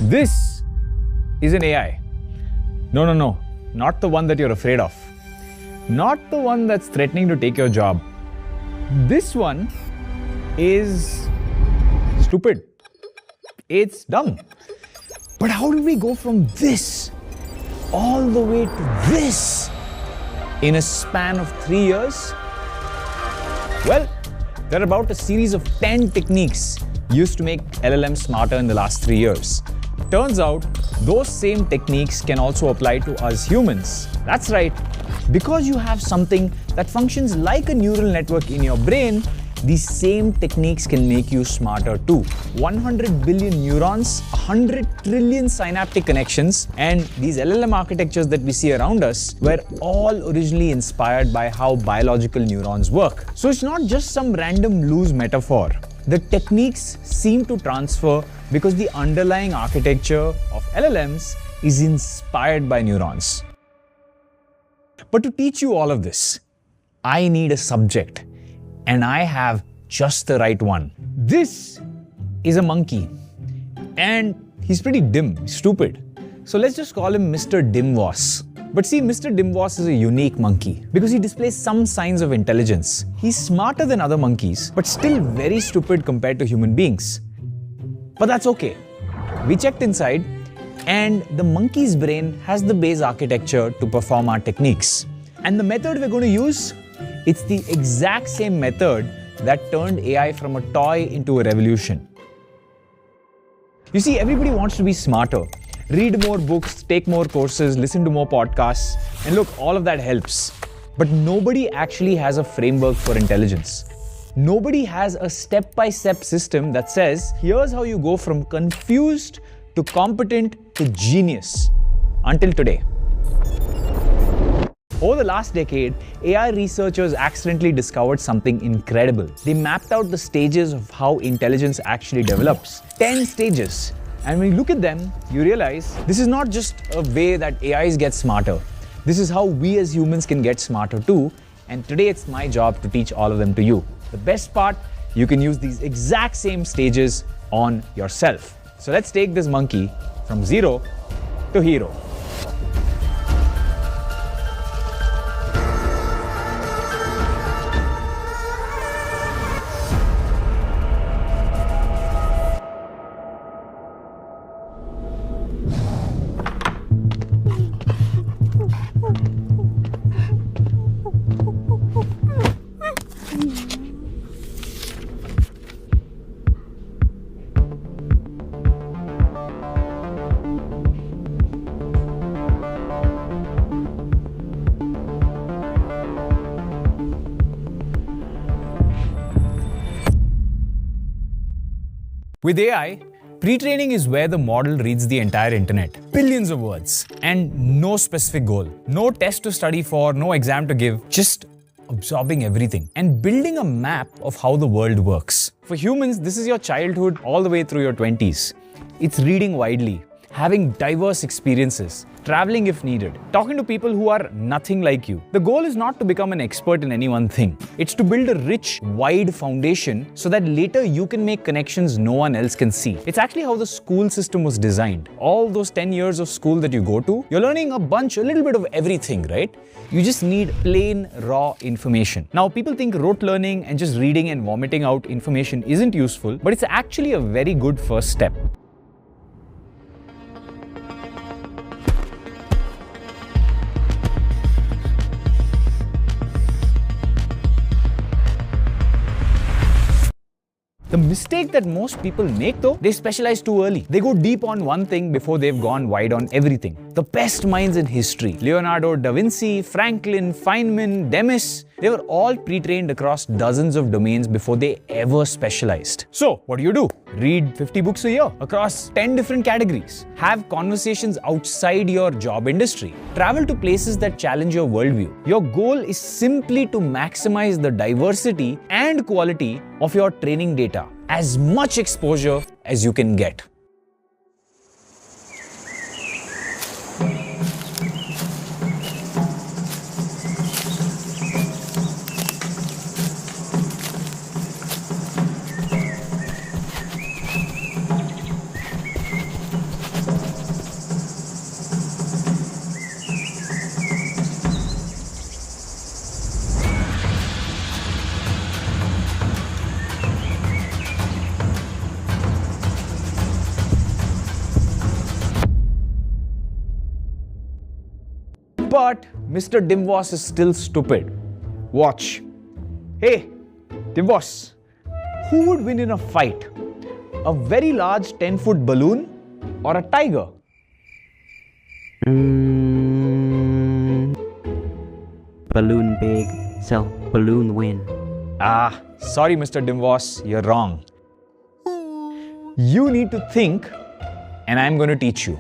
This is an AI. No, not the one that you're afraid of. Not the one that's threatening to take your job. This one is stupid. It's dumb. But how did we go from this all the way to this in a span of 3 years? Well, there are about a series of 10 techniques used to make LLM smarter in the last 3 years. Turns out, those same techniques can also apply to us humans. That's right. Because you have something that functions like a neural network in your brain, these same techniques can make you smarter too. 100 billion neurons, 100 trillion synaptic connections, and these LLM architectures that we see around us were all originally inspired by how biological neurons work. So it's not just some random loose metaphor. The techniques seem to transfer because the underlying architecture of LLMs is inspired by neurons. But to teach you all of this, I need a subject, and I have just the right one. This is a monkey, and he's pretty dim, stupid. So let's just call him Mr. Dimwas. But see, Mr. Dimwas is a unique monkey because he displays some signs of intelligence. He's smarter than other monkeys, but still very stupid compared to human beings. But that's okay. We checked inside, and the monkey's brain has the base architecture to perform our techniques. And the method we're going to use, it's the exact same method that turned AI from a toy into a revolution. You see, everybody wants to be smarter. Read more books, take more courses, listen to more podcasts, and look, all of that helps. But nobody actually has a framework for intelligence. Nobody has a step-by-step system that says, here's how you go from confused to competent to genius. Until today. Over the last decade, AI researchers accidentally discovered something incredible. They mapped out the stages of how intelligence actually develops. 10 stages. And when you look at them, you realize this is not just a way that AIs get smarter. This is how we as humans can get smarter too. And today it's my job to teach all of them to you. The best part, you can use these exact same stages on yourself. So let's take this monkey from zero to hero. With AI, pre-training is where the model reads the entire internet. Billions of words and no specific goal. No test to study for, no exam to give, just absorbing everything and building a map of how the world works. For humans, this is your childhood all the way through your 20s. It's reading widely, having diverse experiences, traveling if needed, talking to people who are nothing like you. The goal is not to become an expert in any one thing. It's to build a rich, wide foundation so that later you can make connections no one else can see. It's actually how the school system was designed. All those 10 years of school that you go to, you're learning a little bit of everything, right? You just need plain, raw information. Now, people think rote learning and just reading and vomiting out information isn't useful, but it's actually a very good first step. The mistake that most people make though, they specialize too early. They go deep on one thing before they've gone wide on everything. The best minds in history, Leonardo da Vinci, Franklin, Feynman, Demis, they were all pre-trained across dozens of domains before they ever specialized. So, what do? Read 50 books a year across 10 different categories. Have conversations outside your job industry. Travel to places that challenge your worldview. Your goal is simply to maximize the diversity and quality of your training data. As much exposure as you can get. But Mr. Dimwas is still stupid. Watch. Hey, Dimwas, who would win in a fight? A very large 10-foot balloon or a tiger? Balloon big, so balloon win. Sorry, Mr. Dimwas, you're wrong. You need to think, and I'm going to teach you.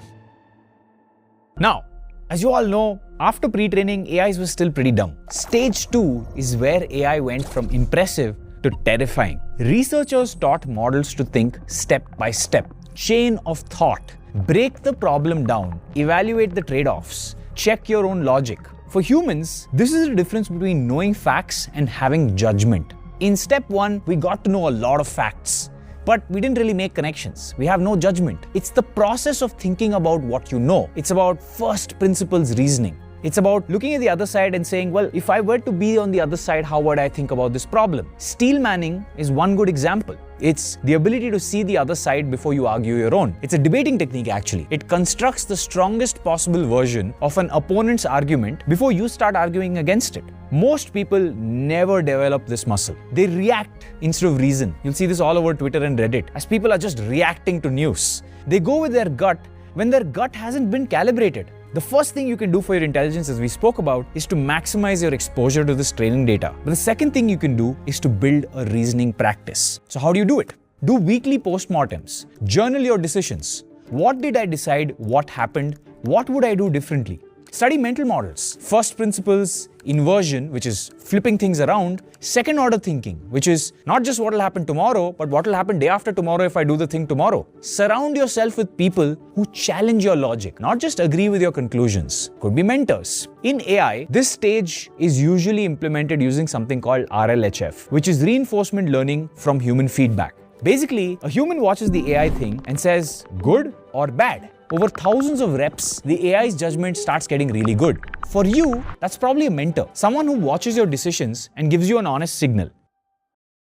Now, as you all know, after pre-training, AIs were still pretty dumb. Stage 2 is where AI went from impressive to terrifying. Researchers taught models to think step by step, chain of thought, break the problem down, evaluate the trade-offs, check your own logic. For humans, this is the difference between knowing facts and having judgment. In step 1, we got to know a lot of facts, but we didn't really make connections. We have no judgment. It's the process of thinking about what you know. It's about first principles reasoning. It's about looking at the other side and saying, well, if I were to be on the other side, how would I think about this problem? Steel manning is one good example. It's the ability to see the other side before you argue your own. It's a debating technique actually. It constructs the strongest possible version of an opponent's argument before you start arguing against it. Most people never develop this muscle. They react instead of reason. You'll see this all over Twitter and Reddit as people are just reacting to news. They go with their gut when their gut hasn't been calibrated. The first thing you can do for your intelligence, as we spoke about, is to maximize your exposure to this training data. But the second thing you can do is to build a reasoning practice. So how do you do it? Do weekly postmortems. Journal your decisions. What did I decide? What happened? What would I do differently? Study mental models. First principles, inversion, which is flipping things around. Second order thinking, which is not just what will happen tomorrow, but what will happen day after tomorrow if I do the thing tomorrow. Surround yourself with people who challenge your logic, not just agree with your conclusions. Could be mentors. In AI, this stage is usually implemented using something called RLHF, which is reinforcement learning from human feedback. Basically, a human watches the AI thing and says good or bad. Over thousands of reps, the AI's judgment starts getting really good. For you, that's probably a mentor, someone who watches your decisions and gives you an honest signal.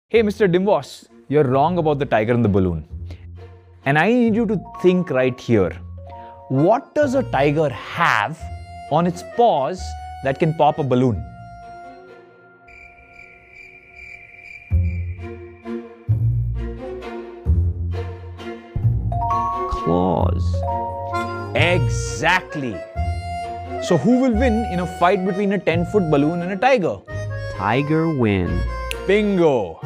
Hey, Mr. Dimwas, you're wrong about the tiger and the balloon. And I need you to think right here. What does a tiger have on its paws that can pop a balloon? Claws. Exactly. So who will win in a fight between a 10-foot balloon and a tiger? Tiger win. Bingo.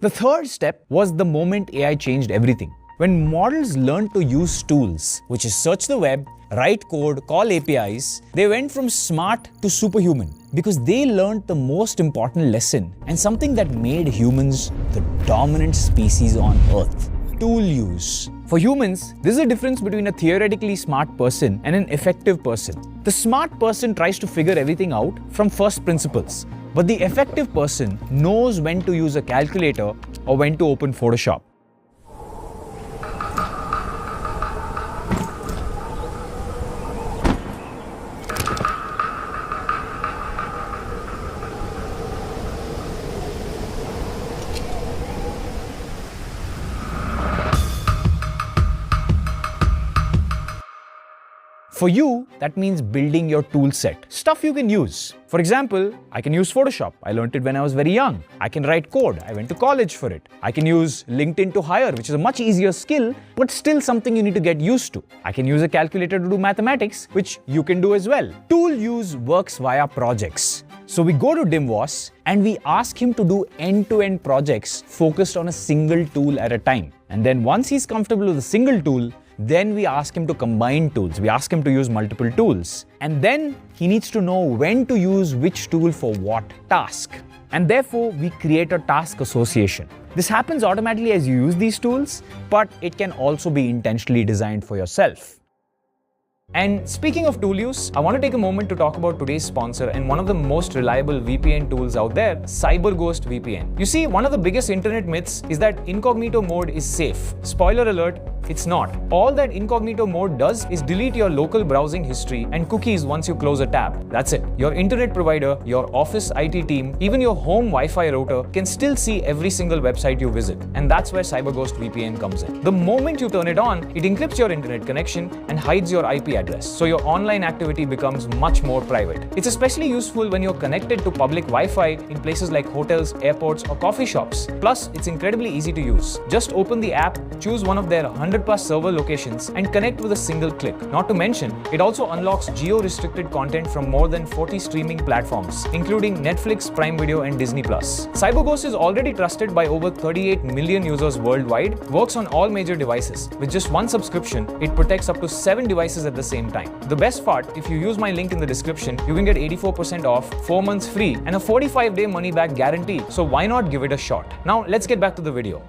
The third step was the moment AI changed everything. When models learned to use tools, which is search the web, write code, call APIs, they went from smart to superhuman because they learned the most important lesson and something that made humans the dominant species on Earth: tool use. For humans, this is the difference between a theoretically smart person and an effective person. The smart person tries to figure everything out from first principles. But the effective person knows when to use a calculator or when to open Photoshop. For you, that means building your tool set, stuff you can use. For example, I can use Photoshop. I learned it when I was very young. I can write code. I went to college for it. I can use LinkedIn to hire, which is a much easier skill, but still something you need to get used to. I can use a calculator to do mathematics, which you can do as well. Tool use works via projects. So we go to Dimwas and we ask him to do end-to-end projects focused on a single tool at a time. And then once he's comfortable with a single tool, then we ask him to combine tools. We ask him to use multiple tools. And then he needs to know when to use which tool for what task. And therefore, we create a task association. This happens automatically as you use these tools, but it can also be intentionally designed for yourself. And speaking of tool use, I want to take a moment to talk about today's sponsor and one of the most reliable VPN tools out there, CyberGhost VPN. You see, one of the biggest internet myths is that incognito mode is safe. Spoiler alert, it's not. All that incognito mode does is delete your local browsing history and cookies once you close a tab. That's it. Your internet provider, your office IT team, even your home Wi-Fi router can still see every single website you visit. And that's where CyberGhost VPN comes in. The moment you turn it on, it encrypts your internet connection and hides your IP address, so your online activity becomes much more private. It's especially useful when you're connected to public Wi-Fi in places like hotels, airports, or coffee shops. Plus, it's incredibly easy to use. Just open the app, choose one of their 100+ server locations, and connect with a single click. Not to mention, it also unlocks geo-restricted content from more than 40 streaming platforms, including Netflix, Prime Video, and Disney+. CyberGhost is already trusted by over 38 million users worldwide, works on all major devices. With just one subscription, it protects up to 7 devices at the same time. The best part, if you use my link in the description, you can get 84% off, 4 months free, and a 45-day money-back guarantee. So why not give it a shot? Now, let's get back to the video.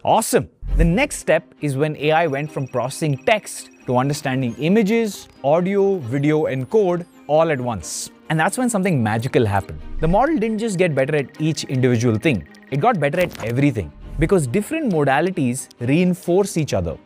Awesome! The next step is when AI went from processing text to understanding images, audio, video, and code all at once. And that's when something magical happened. The model didn't just get better at each individual thing, it got better at everything. Because different modalities reinforce each other.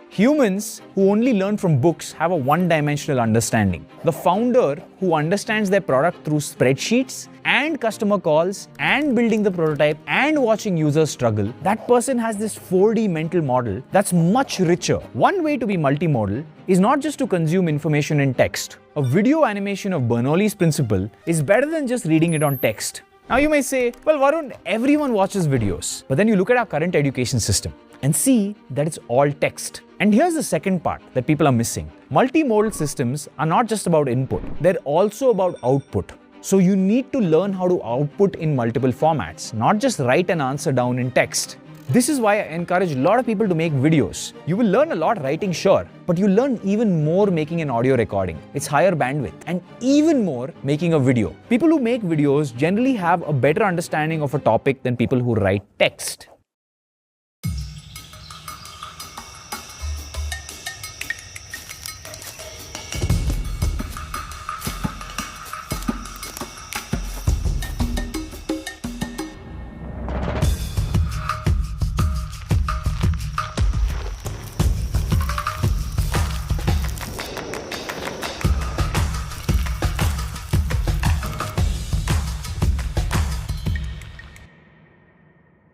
Humans who only learn from books have a one-dimensional understanding. The founder who understands their product through spreadsheets and customer calls and building the prototype and watching users struggle, that person has this 4D mental model that's much richer. One way to be multimodal is not just to consume information in text. A video animation of Bernoulli's principle is better than just reading it on text. Now you may say, well Varun, everyone watches videos. But then you look at our current education system and see that it's all text. And here's the second part that people are missing. Multimodal systems are not just about input, they're also about output. So you need to learn how to output in multiple formats, not just write an answer down in text. This is why I encourage a lot of people to make videos. You will learn a lot writing, sure, but you learn even more making an audio recording. It's higher bandwidth, and even more making a video. People who make videos generally have a better understanding of a topic than people who write text.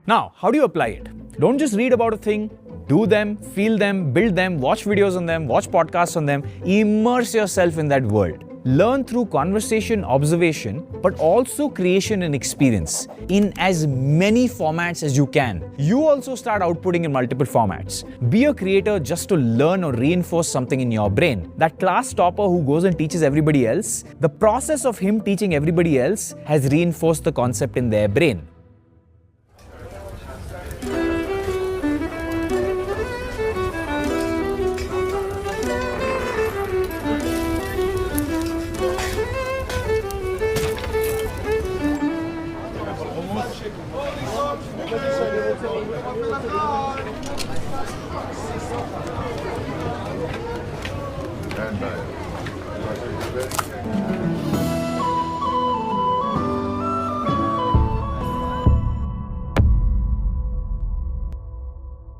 Now, how do you apply it? Don't just read about a thing, do them, feel them, build them, watch videos on them, watch podcasts on them, immerse yourself in that world. Learn through conversation, observation, but also creation and experience in as many formats as you can. You also start outputting in multiple formats. Be a creator just to learn or reinforce something in your brain. That class topper who goes and teaches everybody else, the process of him teaching everybody else has reinforced the concept in their brain.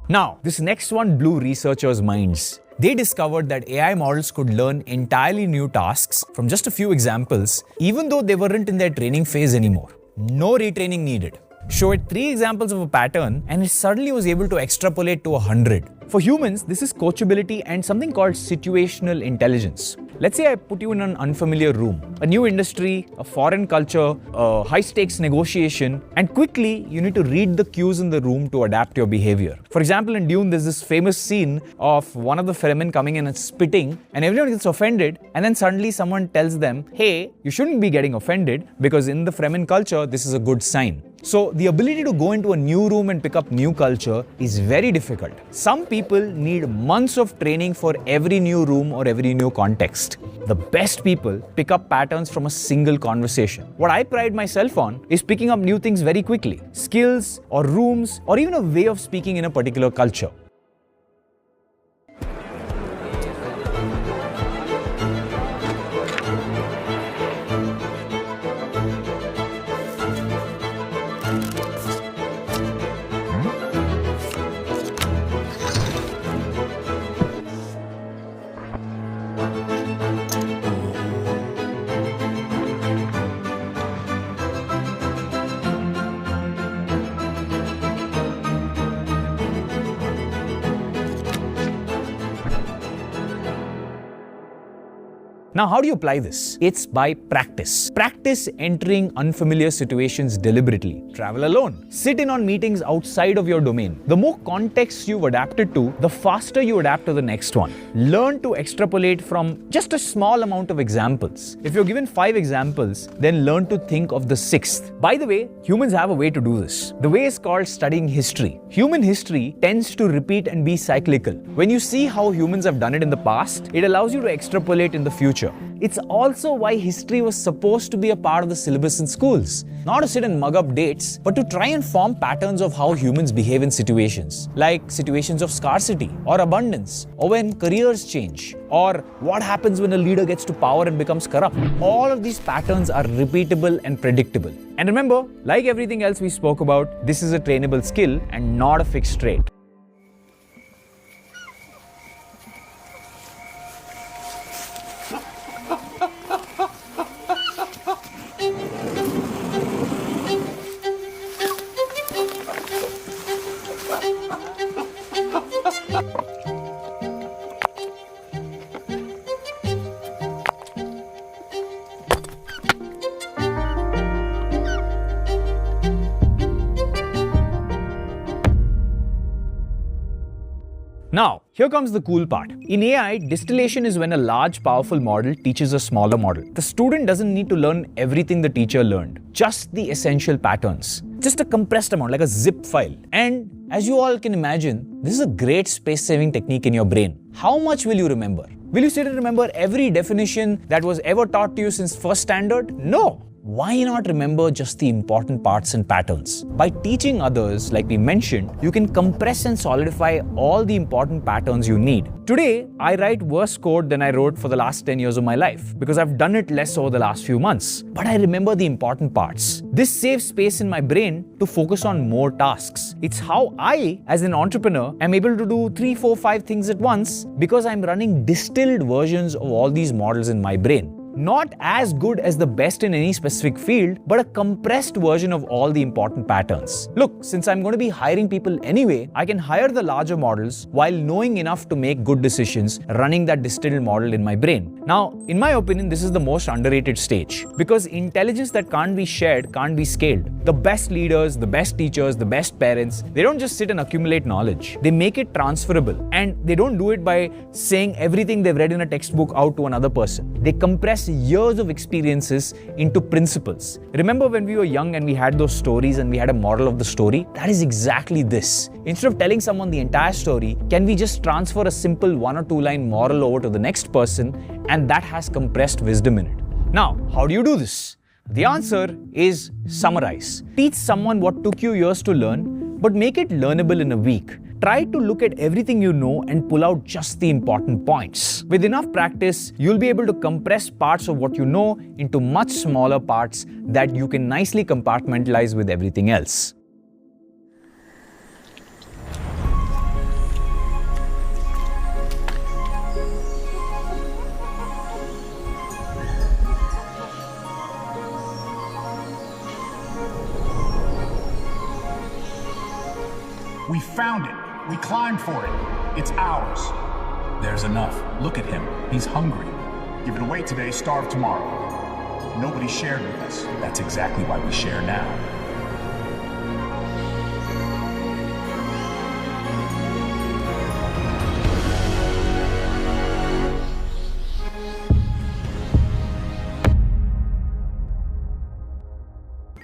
Now, this next one blew researchers' minds. They discovered that AI models could learn entirely new tasks from just a few examples, even though they weren't in their training phase anymore. No retraining needed. show it 3 examples of a pattern, and it suddenly was able to extrapolate to 100. For humans, this is coachability and something called situational intelligence. Let's say I put you in an unfamiliar room, a new industry, a foreign culture, a high-stakes negotiation, and quickly you need to read the cues in the room to adapt your behavior. For example, in Dune, there's this famous scene of one of the Fremen coming in and spitting, and everyone gets offended, and then suddenly someone tells them, hey, you shouldn't be getting offended, because in the Fremen culture, this is a good sign. So the ability to go into a new room and pick up new culture is very difficult. Some people need months of training for every new room or every new context. The best people pick up patterns from a single conversation. What I pride myself on is picking up new things very quickly. Skills or rooms or even a way of speaking in a particular culture. Now, how do you apply this? It's by practice. Practice entering unfamiliar situations deliberately. Travel alone. Sit in on meetings outside of your domain. The more context you've adapted to, the faster you adapt to the next one. Learn to extrapolate from just a small amount of examples. If you're given 5 examples, then learn to think of the 6th. By the way, humans have a way to do this. The way is called studying history. Human history tends to repeat and be cyclical. When you see how humans have done it in the past, it allows you to extrapolate in the future. It's also why history was supposed to be a part of the syllabus in schools. Not to sit and mug up dates, but to try and form patterns of how humans behave in situations, like situations of scarcity or abundance, or when careers change, or what happens when a leader gets to power and becomes corrupt. All of these patterns are repeatable and predictable. And remember, like everything else we spoke about, this is a trainable skill and not a fixed trait. Now, here comes the cool part. In AI, distillation is when a large, powerful model teaches a smaller model. The student doesn't need to learn everything the teacher learned, just the essential patterns. Just a compressed amount, like a zip file. And as you all can imagine, this is a great space-saving technique in your brain. How much will you remember? Will you sit and remember every definition that was ever taught to you since first standard? No. Why not remember just the important parts and patterns? By teaching others, like we mentioned, you can compress and solidify all the important patterns you need. Today, I write worse code than I wrote for the last 10 years of my life because I've done it less over the last few months. But I remember the important parts. This saves space in my brain to focus on more tasks. It's how I, as an entrepreneur, am able to do 3, 4, 5 things at once because I'm running distilled versions of all these models in my brain. Not as good as the best in any specific field, but a compressed version of all the important patterns. Look, since I'm going to be hiring people anyway, I can hire the larger models while knowing enough to make good decisions running that distilled model in my brain. Now, in my opinion, this is the most underrated stage because intelligence that can't be shared can't be scaled. The best leaders, the best teachers, the best parents, they don't just sit and accumulate knowledge. They make it transferable, and they don't do it by saying everything they've read in a textbook out to another person. They compress years of experiences into principles. Remember when we were young and we had those stories and we had a moral of the story? That is exactly this. Instead of telling someone the entire story, can we just transfer a simple 1 or 2 line moral over to the next person, and that has compressed wisdom in it. Now, how do you do this? The answer is summarize. Teach someone what took you years to learn, but make it learnable in a week. Try to look at everything you know and pull out just the important points. With enough practice, you'll be able to compress parts of what you know into much smaller parts that you can nicely compartmentalize with everything else. We found it. We climbed for it. It's ours. There's enough. Look at him. He's hungry. Give it away today, starve tomorrow. Nobody shared with us. That's exactly why we share now.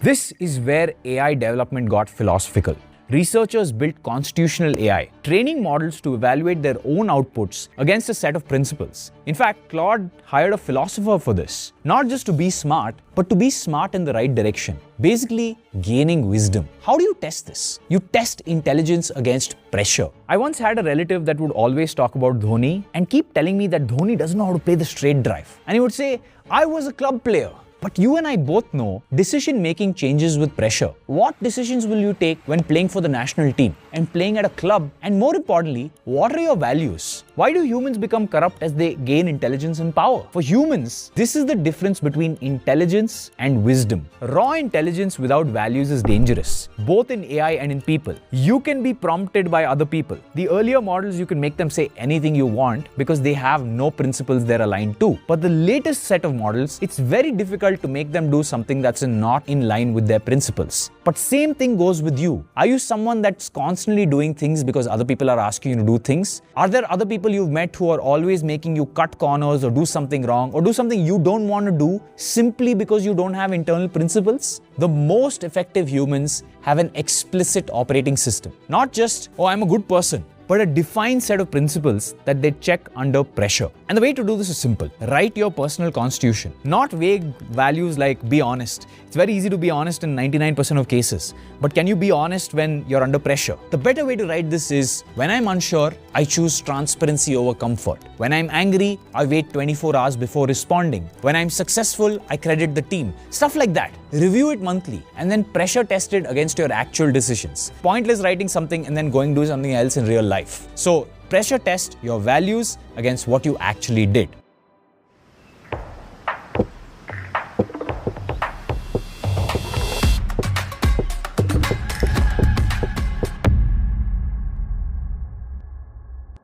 This is where AI development got philosophical. Researchers built constitutional AI, training models to evaluate their own outputs against a set of principles. In fact, Claude hired a philosopher for this, not just to be smart, but to be smart in the right direction. Basically, gaining wisdom. How do you test this? You test intelligence against pressure. I once had a relative that would always talk about Dhoni and keep telling me that Dhoni doesn't know how to play the straight drive. And he would say, I was a club player. But you and I both know decision-making changes with pressure. What decisions will you take when playing for the national team and playing at a club? And more importantly, what are your values? Why do humans become corrupt as they gain intelligence and power? For humans, this is the difference between intelligence and wisdom. Raw intelligence without values is dangerous, both in AI and in people. You can be prompted by other people. The earlier models, you can make them say anything you want because they have no principles they're aligned to. But the latest set of models, it's very difficult to make them do something that's not in line with their principles. But same thing goes with you. Are you someone that's constantly doing things because other people are asking you to do things? Are there other people you've met who are always making you cut corners or do something wrong or do something you don't want to do simply because you don't have internal principles? The most effective humans have an explicit operating system. Not just, oh, I'm a good person, but a defined set of principles that they check under pressure. And the way to do this is simple. Write your personal constitution, not vague values like be honest. It's very easy to be honest in 99% of cases, but can you be honest when you're under pressure? The better way to write this is, when I'm unsure, I choose transparency over comfort. When I'm angry, I wait 24 hours before responding. When I'm successful, I credit the team. Stuff like that. Review it monthly and then pressure test it against your actual decisions. Pointless writing something and then going do something else in real life. So pressure test your values against what you actually did.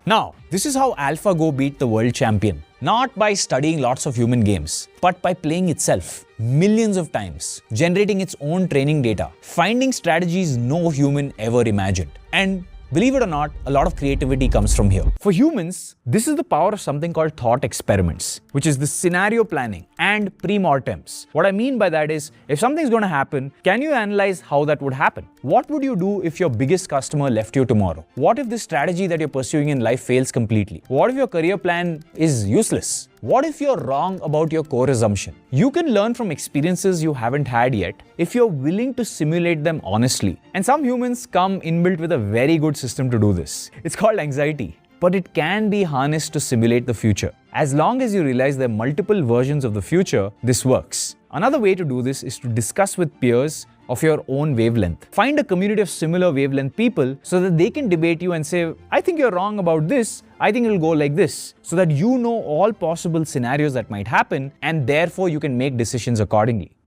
Now, this is how AlphaGo beat the world champion. Not by studying lots of human games, but by playing itself millions of times, generating its own training data, finding strategies no human ever imagined. And believe it or not, a lot of creativity comes from here. For humans, this is the power of something called thought experiments, which is the scenario planning and pre-mortems. What I mean by that is, if something's going to happen, can you analyze how that would happen? What would you do if your biggest customer left you tomorrow? What if this strategy that you're pursuing in life fails completely? What if your career plan is useless? What if you're wrong about your core assumption? You can learn from experiences you haven't had yet if you're willing to simulate them honestly. And some humans come inbuilt with a very good system to do this. It's called anxiety, but it can be harnessed to simulate the future. As long as you realize there are multiple versions of the future, this works. Another way to do this is to discuss with peers of your own wavelength. Find a community of similar wavelength people so that they can debate you and say, I think you're wrong about this, I think it'll go like this, so that you know all possible scenarios that might happen and therefore you can make decisions accordingly.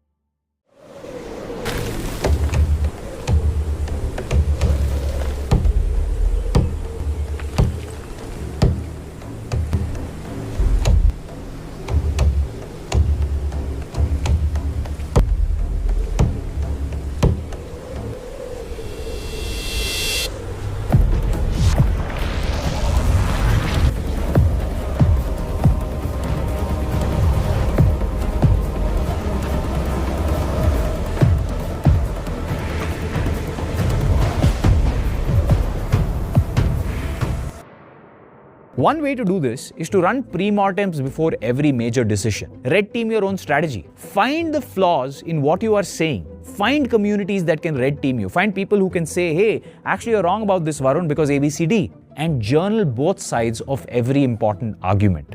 One way to do this is to run pre-mortems before every major decision. Red team your own strategy. Find the flaws in what you are saying. Find communities that can red team you. Find people who can say, hey, actually you're wrong about this, Varun, because ABCD. And journal both sides of every important argument.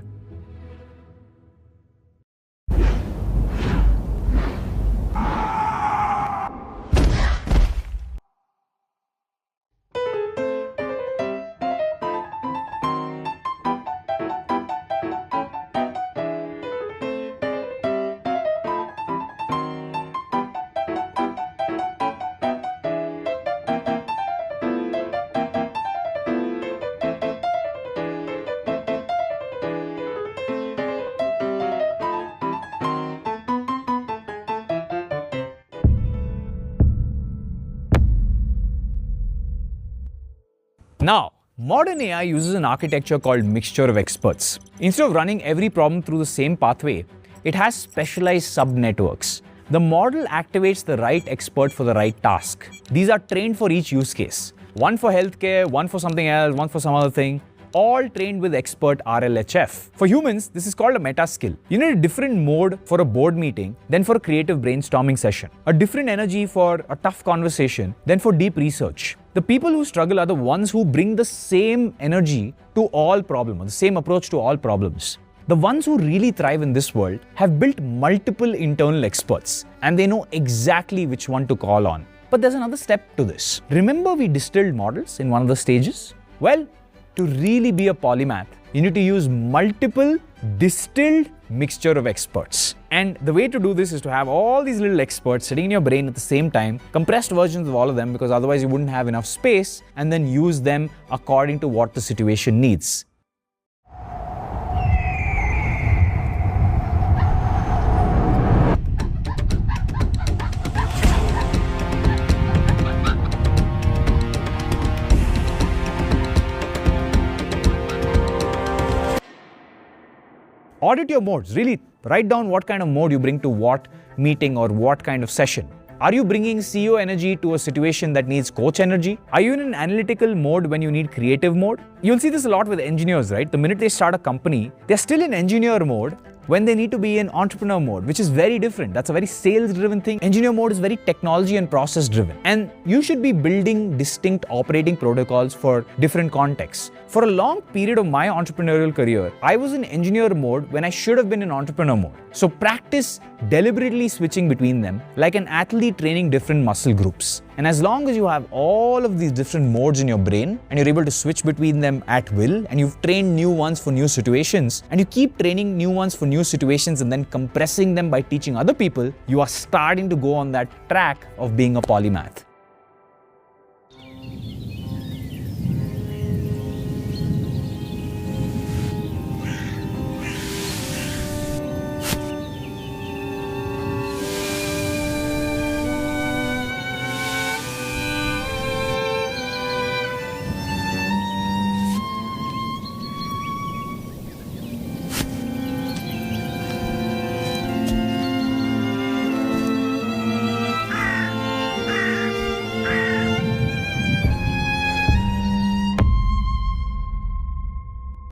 Now, modern AI uses an architecture called mixture of experts. Instead of running every problem through the same pathway, it has specialized sub-networks. The model activates the right expert for the right task. These are trained for each use case. One for healthcare, one for something else, one for some other thing, all trained with expert RLHF. For humans, this is called a meta skill. You need a different mode for a board meeting than for a creative brainstorming session. A different energy for a tough conversation than for deep research. The people who struggle are the ones who bring the same energy to all problems, or the same approach to all problems. The ones who really thrive in this world have built multiple internal experts, and they know exactly which one to call on. But there's another step to this. Remember we distilled models in one of the stages? Well, to really be a polymath, you need to use multiple distilled mixture of experts. And the way to do this is to have all these little experts sitting in your brain at the same time, compressed versions of all of them, because otherwise you wouldn't have enough space, and then use them according to what the situation needs. Audit your modes. Really write down what kind of mode you bring to what meeting or what kind of session. Are you bringing CEO energy to a situation that needs coach energy? Are you in an analytical mode when you need creative mode? You'll see this a lot with engineers, right? The minute they start a company, they're still in engineer mode when they need to be in entrepreneur mode, which is very different. That's a very sales-driven thing. Engineer mode is very technology and process-driven. And you should be building distinct operating protocols for different contexts. For a long period of my entrepreneurial career, I was in engineer mode when I should have been in entrepreneur mode. So practice deliberately switching between them like an athlete training different muscle groups. And as long as you have all of these different modes in your brain and you're able to switch between them at will, and you've trained new ones for new situations, and you keep training new ones for new situations and then compressing them by teaching other people, you are starting to go on that track of being a polymath.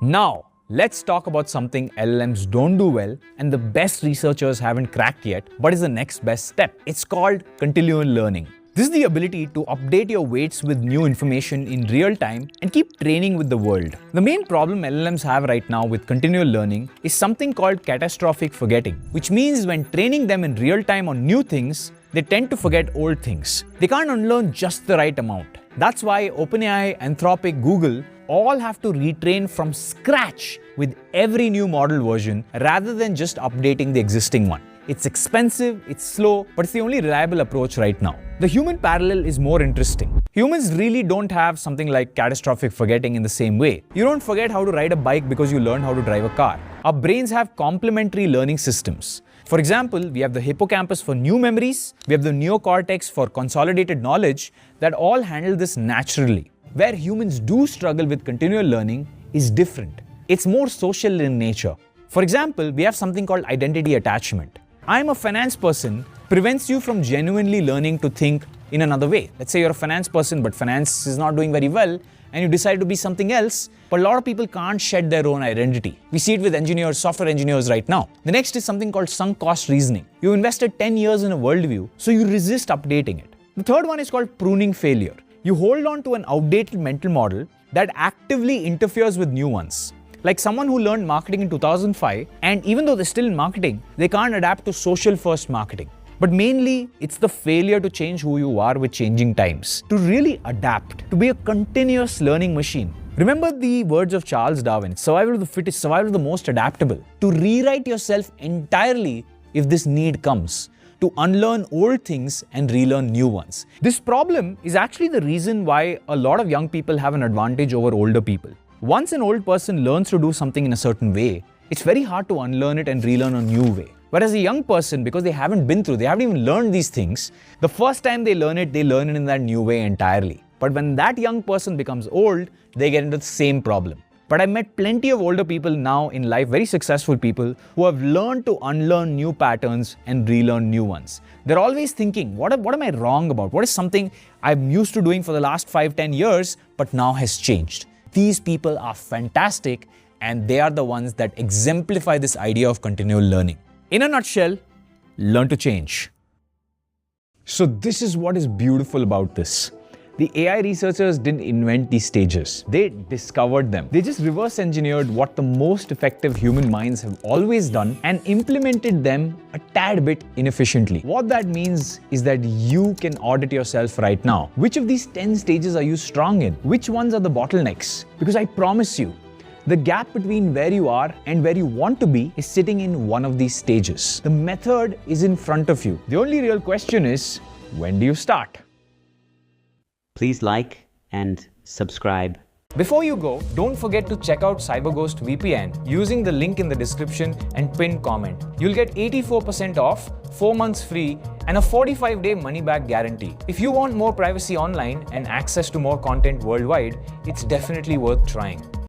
Now, let's talk about something LLMs don't do well and the best researchers haven't cracked yet, but is the next best step. It's called continual learning. This is the ability to update your weights with new information in real time and keep training with the world. The main problem LLMs have right now with continual learning is something called catastrophic forgetting, which means when training them in real time on new things, they tend to forget old things. They can't unlearn just the right amount. That's why OpenAI, Anthropic, Google all have to retrain from scratch with every new model version rather than just updating the existing one. It's expensive, it's slow, but it's the only reliable approach right now. The human parallel is more interesting. Humans really don't have something like catastrophic forgetting in the same way. You don't forget how to ride a bike because you learned how to drive a car. Our brains have complementary learning systems. For example, we have the hippocampus for new memories, we have the neocortex for consolidated knowledge that all handle this naturally. Where humans do struggle with continual learning is different. It's more social in nature. For example, we have something called identity attachment. I'm a finance person prevents you from genuinely learning to think in another way. Let's say you're a finance person, but finance is not doing very well, and you decide to be something else, but a lot of people can't shed their own identity. We see it with engineers, software engineers right now. The next is something called sunk cost reasoning. You invested 10 years in a worldview, so you resist updating it. The third one is called pruning failure. You hold on to an outdated mental model that actively interferes with new ones. Like someone who learned marketing in 2005, and even though they're still in marketing, they can't adapt to social-first marketing. But mainly, it's the failure to change who you are with changing times. To really adapt, to be a continuous learning machine. Remember the words of Charles Darwin, survival of the fittest, survival of the most adaptable. To rewrite yourself entirely if this need comes. To unlearn old things and relearn new ones. This problem is actually the reason why a lot of young people have an advantage over older people. Once an old person learns to do something in a certain way, it's very hard to unlearn it and relearn a new way. Whereas a young person, because they haven't even learned these things, the first time they learn it in that new way entirely. But when that young person becomes old, they get into the same problem. But I've met plenty of older people now in life, very successful people, who have learned to unlearn new patterns and relearn new ones. They're always thinking, what am I wrong about? What is something I'm used to doing for the last 5-10 years, but now has changed? These people are fantastic, and they are the ones that exemplify this idea of continual learning. In a nutshell, learn to change. So this is what is beautiful about this. The AI researchers didn't invent these stages. They discovered them. They just reverse engineered what the most effective human minds have always done and implemented them a tad bit inefficiently. What that means is that you can audit yourself right now. Which of these 10 stages are you strong in? Which ones are the bottlenecks? Because I promise you, the gap between where you are and where you want to be is sitting in one of these stages. The method is in front of you. The only real question is, when do you start? Please like and subscribe. Before you go, don't forget to check out CyberGhost VPN using the link in the description and pinned comment. You'll get 84% off, 4 months free, and a 45-day money-back guarantee. If you want more privacy online and access to more content worldwide, it's definitely worth trying.